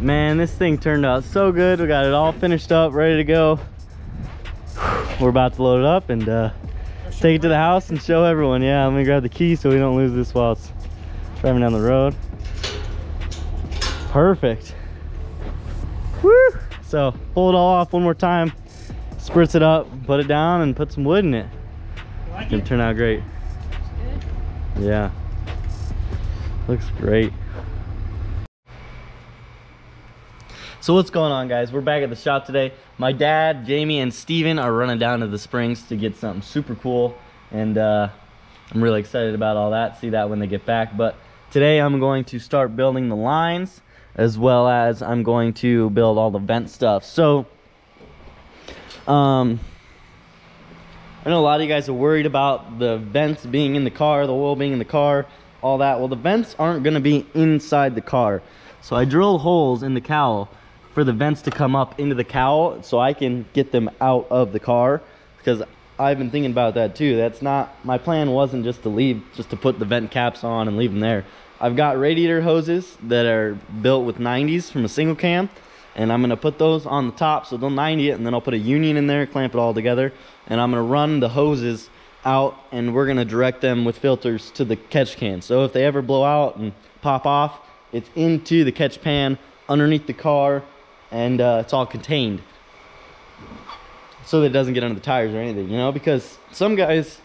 Man, this thing turned out so good. We got it all finished up, ready to go. We're about to load it up and take it to the house and show everyone. Yeah, let me grab the key so we don't lose this while it's driving down the road. Perfect. Woo! So pull it all off one more time, spritz it up, put it down, and put some wood in it. It's gonna turn out great. Yeah, looks great. So what's going on, guys? We're back at the shop today. My dad, Jamie, and Steven are running down to the Springs to get something super cool, and I'm really excited about all that. See that when they get back. But today I'm going to start building the lines, as well as I'm going to build all the vent stuff. So I know a lot of you guys are worried about the vents being in the car, the oil being in the car, all that. Well, the vents aren't going to be inside the car. So I drilled holes in the cowl for the vents to come up into the cowl so I can get them out of the car, because I've been thinking about that too. That's not, my plan wasn't just to put the vent caps on and leave them there. I've got radiator hoses that are built with 90s from a single cam, and I'm going to put those on the top so they'll 90 it, and then I'll put a union in there, clamp it all together, and I'm going to run the hoses out, and we're going to direct them with filters to the catch can. So if they ever blow out and pop off, it's into the catch pan underneath the car, and it's all contained so that it doesn't get under the tires or anything, you know, because some guys,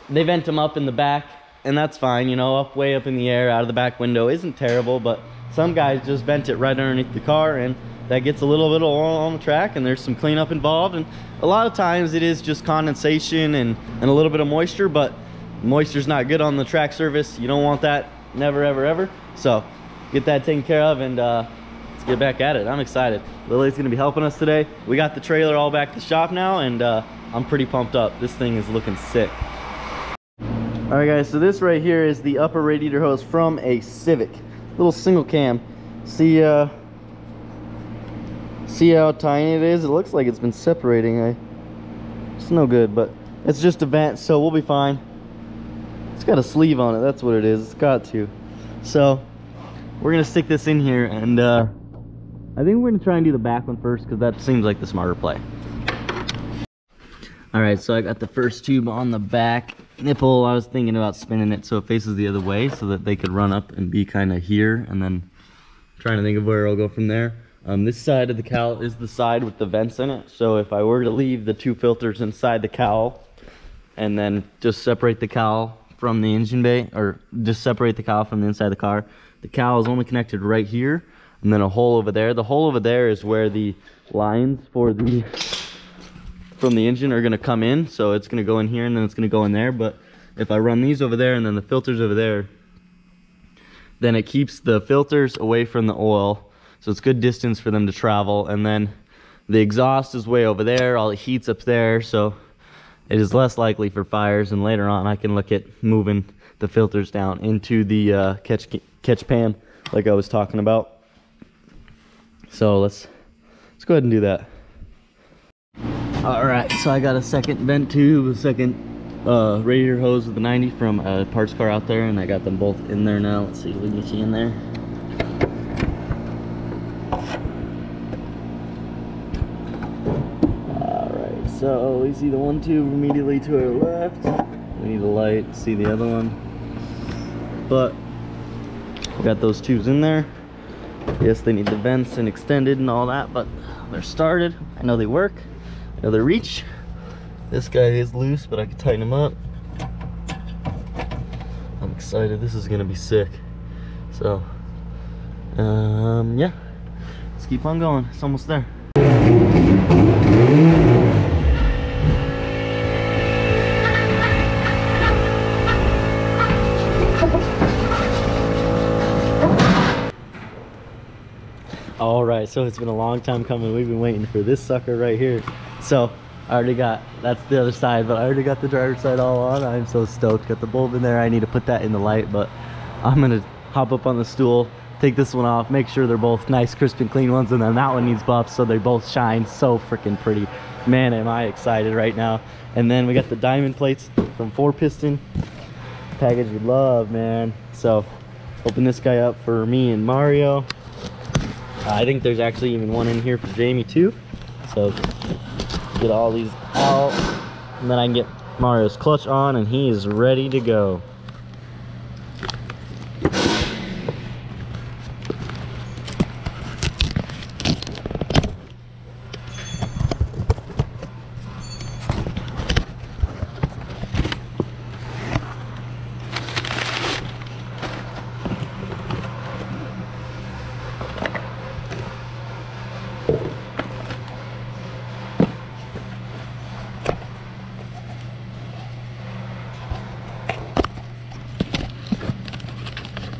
they vent them up in the back, and that's fine, you know, way up in the air out of the back window isn't terrible. But some guys just vent it right underneath the car, and that gets a little bit of oil on the track, and there's some cleanup involved. And a lot of times it is just condensation and a little bit of moisture, but moisture's not good on the track surface. You don't want that, never ever ever. So get that taken care of, and let's get back at it. I'm excited. Lily's gonna be helping us today. We got the trailer all back to shop now, and I'm pretty pumped up. This thing is looking sick. All right, guys, so this right here is the upper radiator hose from a Civic, little single cam. See how tiny it is? It looks like it's been separating. It's no good, but it's just a vent, so we'll be fine. It's got a sleeve on it, that's what it is. It's got to. So we're gonna stick this in here, and I think we're gonna try and do the back one first, because that seems like the smarter play. All right, so I got the first tube on the back nipple. I was thinking about spinning it so it faces the other way, so that they could run up and be kind of here, and then trying to think of where I'll go from there. This side of the cowl is the side with the vents in it, so if I were to leave the two filters inside the cowl and then just separate the cowl from the engine bay, or just separate the cowl from the inside of the car, the cowl is only connected right here, and then a hole over there. The hole over there is where the lines for the from the engine are going to come in, so it's going to go in here and then it's going to go in there. But if I run these over there and then the filters over there, then it keeps the filters away from the oil, so it's good distance for them to travel. And then the exhaust is way over there, all the heat's up there, so it is less likely for fires. And later on I can look at moving the filters down into the catch pan like I was talking about. So let's go ahead and do that. All right, so I got a second vent tube, a second radiator hose with the 90 from a parts car out there, and I got them both in there now. Let's see if we can get you in there. All right, so we see the one tube immediately to our left. We need a light to see the other one, but we got those tubes in there. Yes, they need the vents and extended and all that, but they're started. I know they work. I know they reach. This guy is loose, but I can tighten him up. I'm excited. This is gonna be sick. So, yeah, let's keep on going. It's almost there. All right, so it's been a long time coming. We've been waiting for this sucker right here. So I already got, that's the other side, but I already got the driver's side all on. I'm so stoked. Got the bulb in there. I need to put that in the light, but I'm gonna hop up on the stool, take this one off, make sure they're both nice, crisp and clean ones, and then that one needs buffs so they both shine so freaking pretty. Man, am I excited right now. And then we got the diamond plates from 4Piston. Package we love, man. So open this guy up for me and Mario. I think there's actually even one in here for Jamie too. So get all these out, and then I can get Mario's clutch on, and he is ready to go.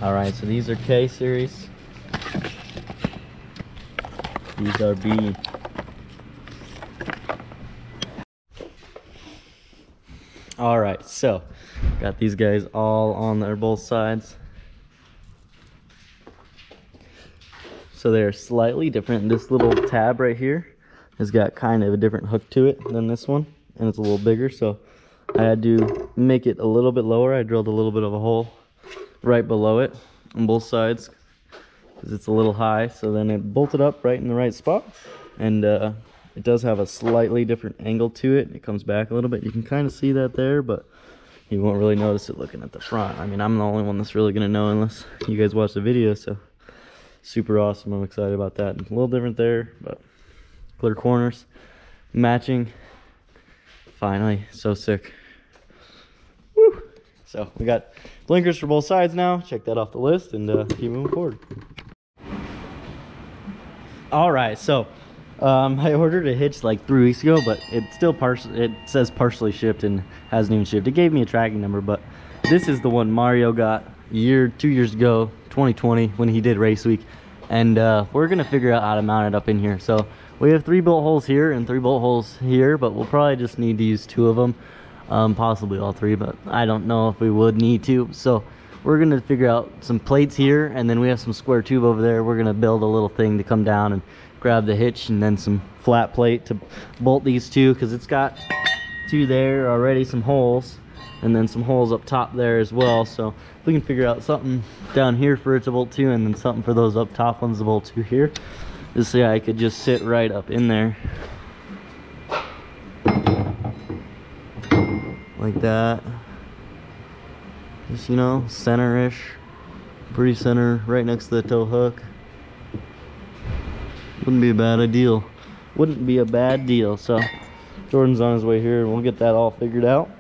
Alright, so these are K series. These are B. Alright, so got these guys all on their both sides. So they're slightly different. This little tab right here has got kind of a different hook to it than this one, and it's a little bigger, so I had to make it a little bit lower. I drilled a little bit of a hole right below it on both sides because it's a little high, so then it bolted up right in the right spot. And it does have a slightly different angle to it. It comes back a little bit. You can kind of see that there, but you won't really notice it looking at the front. I mean, I'm the only one that's really gonna know unless you guys watch the video. So super awesome. I'm excited about that. A little different there, but clear corners, matching. Finally, so sick. Woo! So we got blinkers for both sides now. Check that off the list and keep moving forward. All right, so I ordered a Hitch like 3 weeks ago, but it still it says partially shipped and hasn't even shipped. It gave me a tracking number, but this is the one Mario got 2 years ago, 2020, when he did race week. And we're gonna figure out how to mount it up in here. So we have 3 bolt holes here and 3 bolt holes here, but we'll probably just need to use 2 of them. Possibly all 3, but I don't know if we would need to. So we're gonna figure out some plates here, and then we have some square tube over there. We're gonna build a little thing to come down and grab the hitch, and then some flat plate to bolt these 2, because it's got 2 there already, some holes, and then some holes up top there as well. So if we can figure out something down here for it to bolt to, and then something for those up top ones to bolt to here, this guy could just sit right up in there like that. Just, you know, center-ish, pretty center, right next to the tow hook. Wouldn't be a bad deal. Wouldn't be a bad deal. So Jordan's on his way here, and we'll get that all figured out.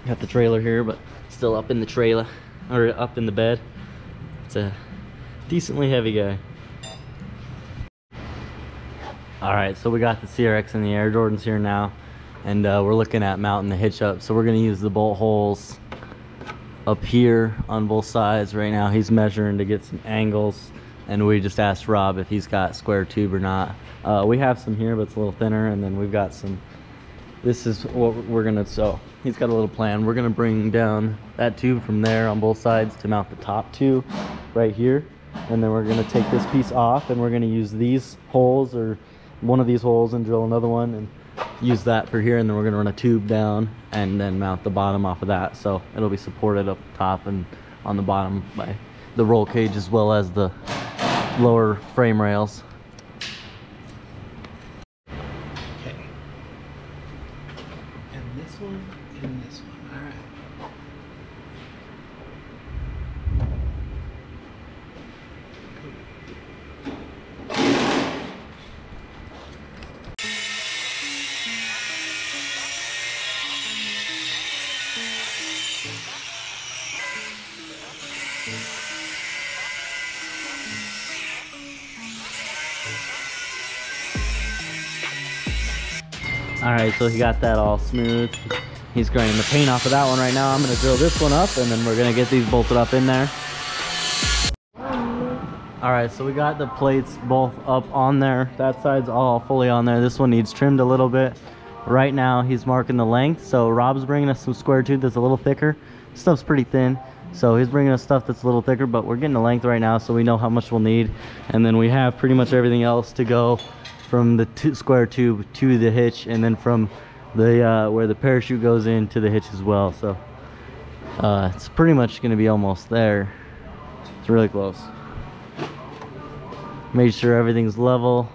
Got the trailer here, but still up in the trailer, or up in the bed. It's a decently heavy guy. All right, so we got the CRX in the air. Jordan's here now, and we're looking at mounting the hitch up. So we're gonna use the bolt holes up here on both sides. Right now he's measuring to get some angles, and we just asked Rob if he's got square tube or not. We have some here, but it's a little thinner, and then we've got some. This is what we're gonna, so he's got a little plan. We're gonna bring down that tube from there on both sides to mount the top 2 right here, and then we're gonna take this piece off, and we're gonna use these holes, or one of these holes, and drill another one and use that for here, and then we're gonna run a tube down and then mount the bottom off of that, so it'll be supported up top and on the bottom by the roll cage as well as the lower frame rails. Okay. And this one and this one. All right. Alright, so he got that all smooth. He's grinding the paint off of that one right now. I'm gonna drill this one up, and then we're gonna get these bolted up in there. Alright, so we got the plates both up on there. That side's all fully on there. This one needs trimmed a little bit. right now he's marking the length. So Rob's bringing us some square tooth that's a little thicker. Stuff's pretty thin, so he's bringing us stuff that's a little thicker, but we're getting the length right now so we know how much we'll need. And then we have pretty much everything else to go from the square tube to the hitch, and then from the where the parachute goes in to the hitch as well. So it's pretty much going to be almost there. It's really close. Made sure everything's level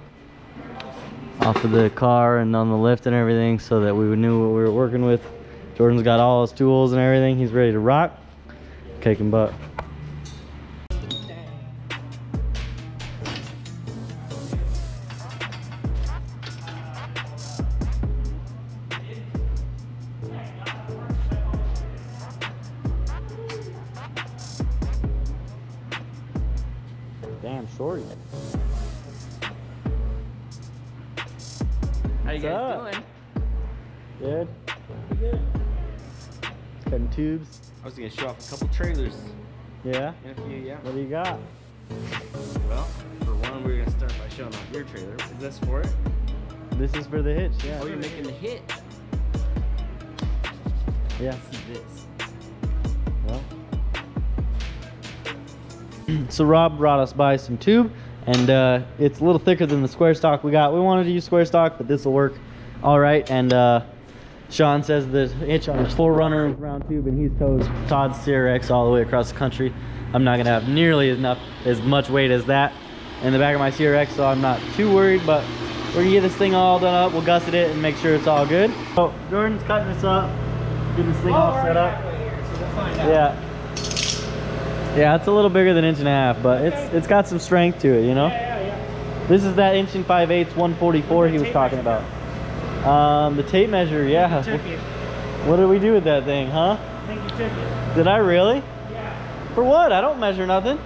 off of the car and on the lift and everything, so that we knew what we were working with. Jordan's got all his tools and everything. He's ready to rock. Kicking butt. Damn, shorty. How you What's guys up? doing? Good. Good. Cutting tubes. I was gonna show off a couple trailers. Yeah. And a few, yeah. What do you got? Well, for one, we're gonna start by showing off your trailer. Is this for it? This is for the hitch. Yeah. Oh, you're making the hitch. Yeah. See this. Well. So Rob brought us by some tube, and it's a little thicker than the square stock we got. We wanted to use square stock, but this will work all right. And Sean says the hitch on his 4Runner is round tube, and he's towed Todd's CRX all the way across the country. I'm not gonna have nearly as much weight as that in the back of my CRX, so I'm not too worried. But we're gonna get this thing all done up. We'll gusset it and make sure it's all good. So Jordan's cutting this up, getting this thing all set up. So we'll find out. Yeah. Yeah, it's a little bigger than 1.5 inches, but it's got some strength to it, you know? Yeah. This is that 1 5/8 144 he was talking about. The tape measure, yeah. You took it. What did we do with that thing, huh? I think you took it. Did I really? Yeah. For what? I don't measure nothing.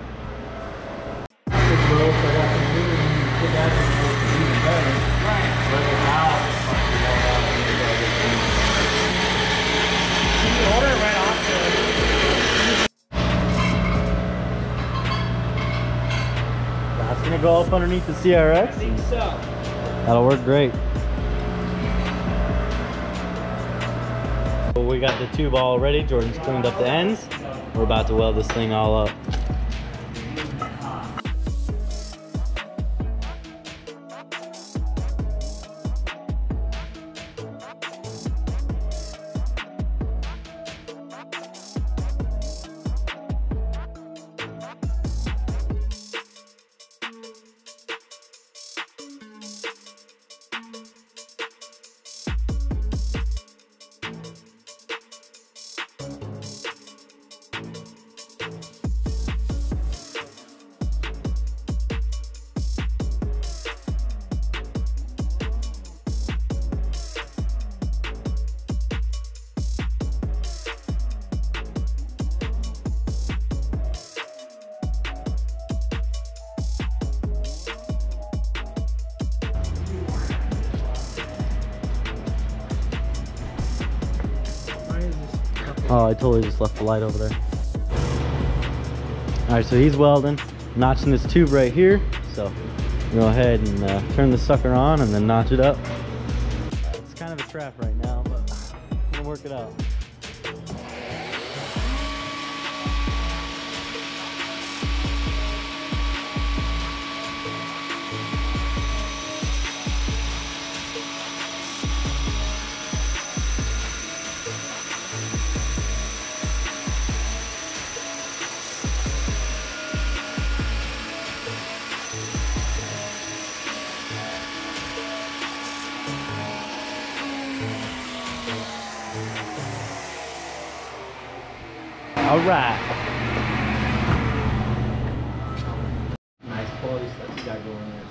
Order it right off That's gonna go up underneath the CRX. I think so. That'll work great. Well, we got the tube all ready. Jordan's cleaned up the ends. We're about to weld this thing all up. Oh, I totally just left the light over there. All right, so he's welding, notching this tube right here. So go ahead and turn the sucker on and then notch it up. It's kind of a trap right now, but we'll work it out. All right. Nice quality stuff you got going there.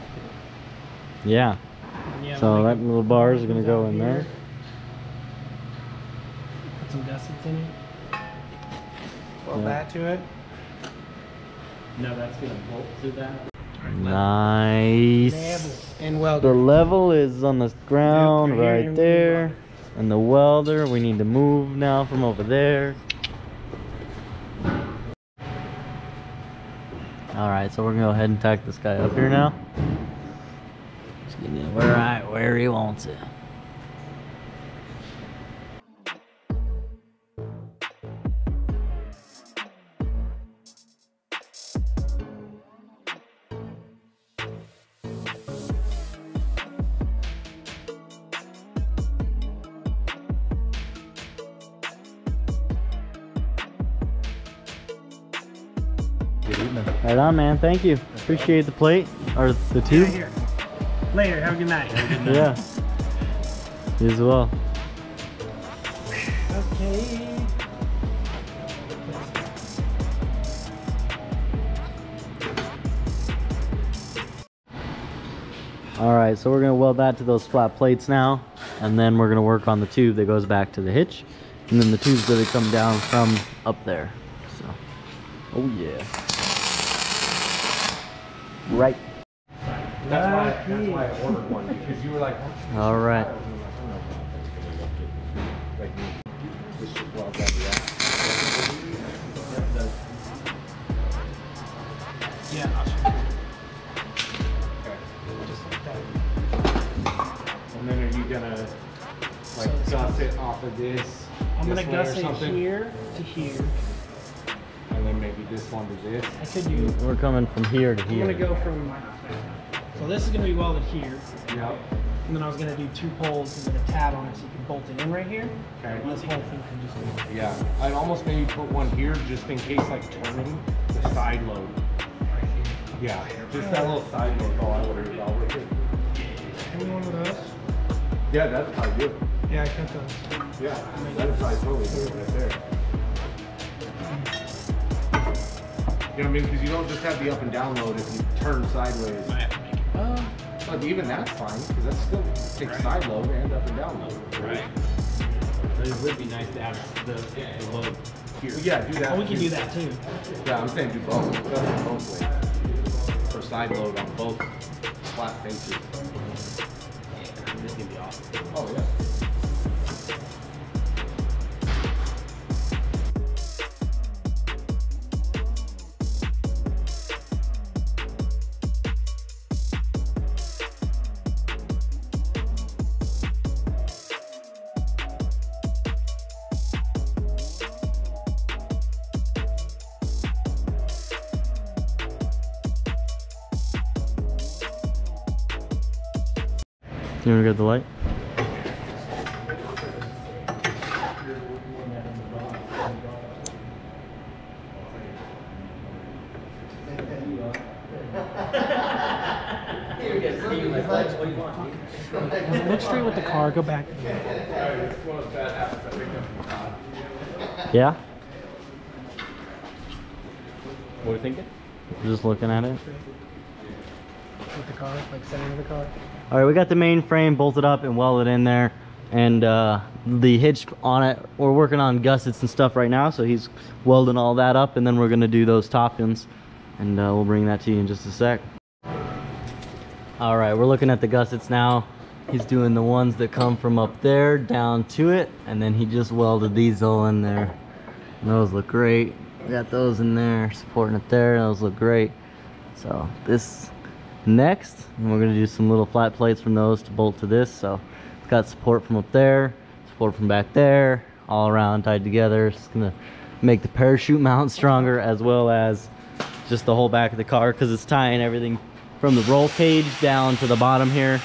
Yeah. Yeah, So we'll that make little bars are gonna goes go out in here. there. Put some gussets in it. Weld Yeah. that to it. No, that's gonna bolt to that. Nice. Level and weld The it. level is on the ground Yep, right here, right and there. we And the welder, we need to move now from over there. All right, so we're gonna go ahead and tack this guy up here now. Just getting it where he wants it. Right on, man. Thank you. Appreciate the plate or the tube. Here. Later. Have a good night. Yeah. You as well. Okay. All right, so we're gonna weld that to those flat plates now, and then we're gonna work on the tube that goes back to the hitch, and then the tube's gonna come down from up there. So, oh yeah. Right. That's why I ordered one, because you were like, All right. Yeah. and then are you gonna like gus it off of this? I'm gonna this way gus or it something? here to here. And then maybe this one to this. I could do. We're coming from here to I'm here. gonna go from. So this is gonna be welded here, Yep. and then I was gonna do 2 poles and then a tab on it so you can bolt it in right here. Okay. And this whole thing can just go. Yeah. I'd almost maybe put one here just in case like turning the side load. Yeah. Just that little side load. Oh, I would have with it. Any one of those? Yeah, that's probably good. Yeah, I cut those. Yeah. That's probably totally good right there. You know what I mean? Because you don't just have the up and down load if you turn sideways. But even that's fine, because that still takes side load and up and down load. Right. But it would be nice to have the load here. Well, yeah, do that. Oh, we can too. do that too. Yeah, I'm saying do both. That's both ways. For side load on both flat faces. Yeah, this is gonna be awesome. Oh, yeah. You wanna get the light? Look straight with the car. Go back. Yeah? What are you thinking? Just looking at it. With the car, like center of the car. All right, we got the main frame bolted up and welded in there, and the hitch on it. We're working on gussets and stuff right now, so he's welding all that up, and then we're gonna do those top ends, and we'll bring that to you in just a sec. All right, we're looking at the gussets now. He's doing the ones that come from up there down to it, and then he just welded these all in there. And those look great. We got those in there, supporting it there. Those look great. So this next, and we're gonna do some little flat plates from those to bolt to this. So it's got support from up there, support from back there, all around tied together. It's gonna make the parachute mount stronger, as well as just the whole back of the car, because it's tying everything from the roll cage down to the bottom here.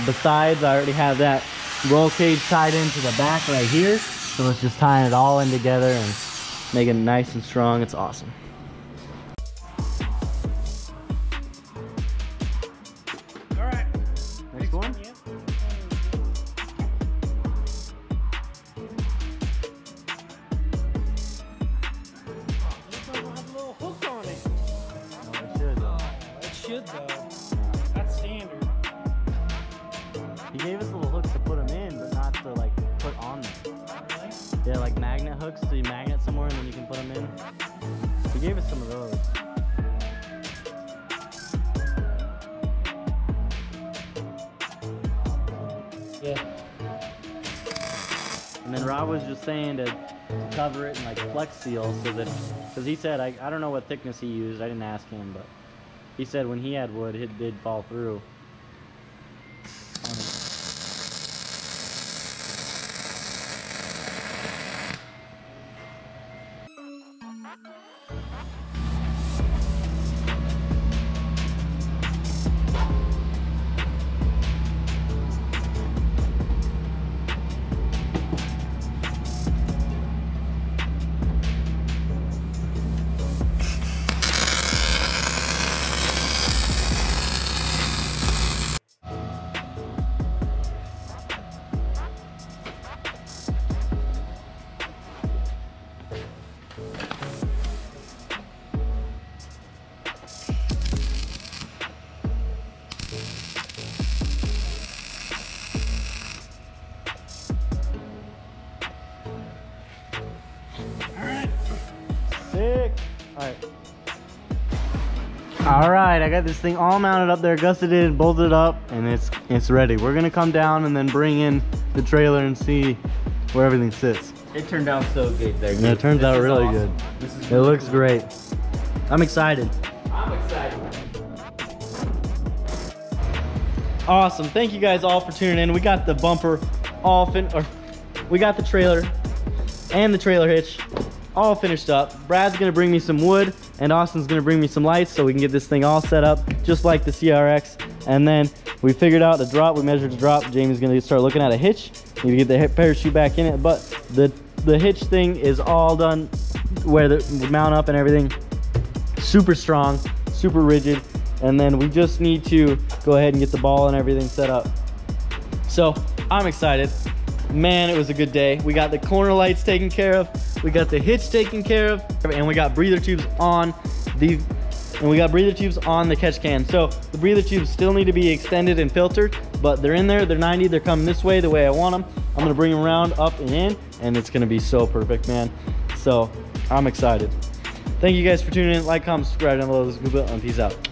Besides, I already have that roll cage tied into the back right here, so it's just tying it all in together and making it nice and strong. It's awesome. All right. Next one? Yeah. This one will have a little hook on it. It should though. That's standard. He gave us little hooks to put them in, but not to like put on them. Really? Yeah, like magnet hooks, so you magnet somewhere and then you can put them in. He gave us some of those. Yeah. And then Rob was just saying to cover it in like flex seal, so that, because he said, I don't know what thickness he used, I didn't ask him, but he said when he had wood, it did fall through. All right, I got this thing all mounted up there, gusseted it, bolted it up, and it's ready. We're gonna come down and then bring in the trailer and see where everything sits. It turned out so good there. Yeah, it turns out really good. It looks great. I'm excited. I'm excited. Awesome. Thank you guys all for tuning in. We got the bumper all we got the trailer and the trailer hitch all finished up. Brad's gonna bring me some wood and Austin's gonna bring me some lights so we can get this thing all set up just like the CRX. And then we figured out the drop, we measured the drop. Jamie's gonna start looking at a hitch. Need to get the parachute back in it, but the hitch thing is all done where the mount up and everything. Super strong, super rigid. And then we just need to go ahead and get the ball and everything set up. So I'm excited. Man, it was a good day. We got the corner lights taken care of. We got the hitch taken care of, and we got breather tubes on the catch can. So the breather tubes still need to be extended and filtered, but they're in there, they're 90, they're coming this way the way I want them. I'm gonna bring them around, up and in, and it's gonna be so perfect, man. So I'm excited. Thank you guys for tuning in. Like, comment, subscribe down below. This is GoofyBuilt, and peace out.